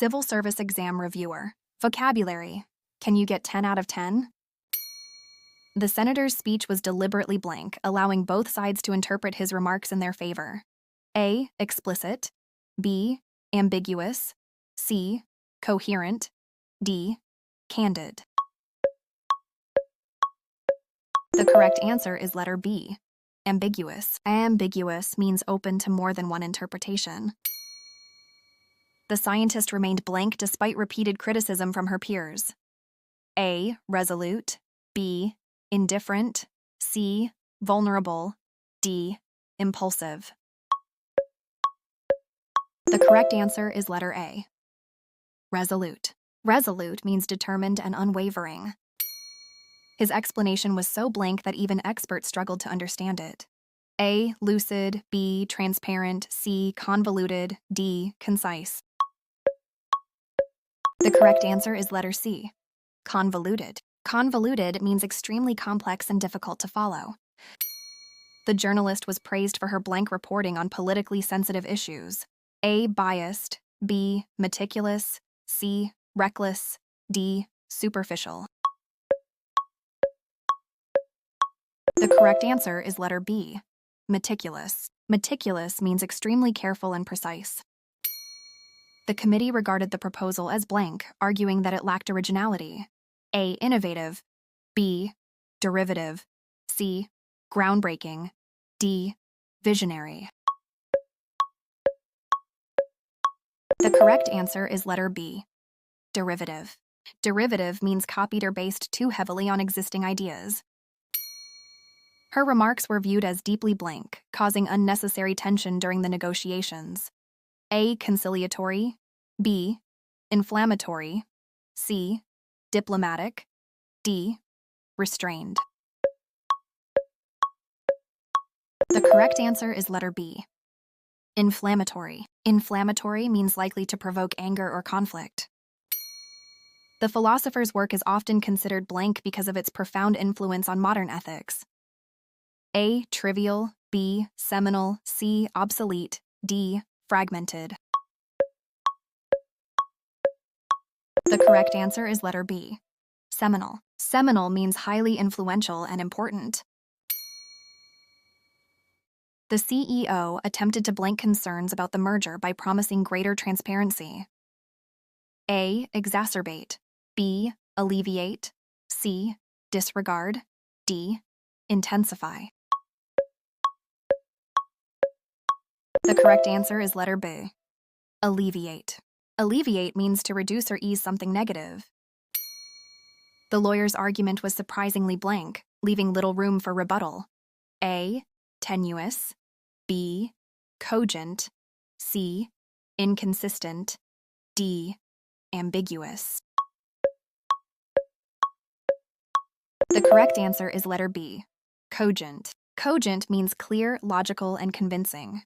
Civil service exam reviewer. Vocabulary. Can you get 10 out of 10? The senator's speech was deliberately blank, allowing both sides to interpret his remarks in their favor. A. Explicit. B. Ambiguous. C. Coherent. D. Candid. The correct answer is letter B. Ambiguous. Ambiguous means open to more than one interpretation. The scientist remained blank despite repeated criticism from her peers. A. Resolute. B. Indifferent. C. Vulnerable. D. Impulsive. The correct answer is letter A. Resolute. Resolute means determined and unwavering. His explanation was so blank that even experts struggled to understand it. A. Lucid. B. Transparent. C. Convoluted. D. Concise. The correct answer is letter C. Convoluted. Convoluted means extremely complex and difficult to follow. The journalist was praised for her blank reporting on politically sensitive issues. A. Biased. B. Meticulous. C. Reckless. D. Superficial. The correct answer is letter B. Meticulous. Meticulous means extremely careful and precise. The committee regarded the proposal as blank, arguing that it lacked originality. A. Innovative. B. Derivative. C. Groundbreaking. D. Visionary. The correct answer is letter B. Derivative. Derivative means copied or based too heavily on existing ideas. Her remarks were viewed as deeply blank, causing unnecessary tension during the negotiations. A. Conciliatory. B. Inflammatory. C. Diplomatic. D. Restrained. The correct answer is letter B. Inflammatory. Inflammatory means likely to provoke anger or conflict. The philosopher's work is often considered blank because of its profound influence on modern ethics. A. Trivial. B. Seminal. C. Obsolete. D. Fragmented. The correct answer is letter B. Seminal. Seminal means highly influential and important. The CEO attempted to blank concerns about the merger by promising greater transparency. A. Exacerbate. B. Alleviate. C. Disregard. D. Intensify. The correct answer is letter B. Alleviate. Alleviate means to reduce or ease something negative. The lawyer's argument was surprisingly blank, leaving little room for rebuttal. A. Tenuous. B. Cogent. C. Inconsistent. D. Ambiguous. The correct answer is letter B. Cogent. Cogent means clear, logical, and convincing.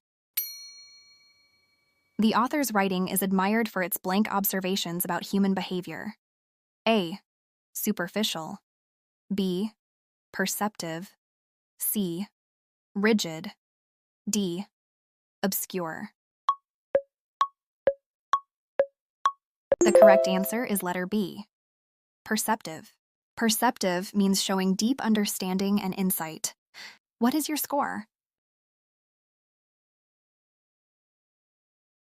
The author's writing is admired for its blank observations about human behavior. A. Superficial. B. Perceptive. C. Rigid. D. Obscure. The correct answer is letter B. Perceptive. Perceptive means showing deep understanding and insight. What is your score?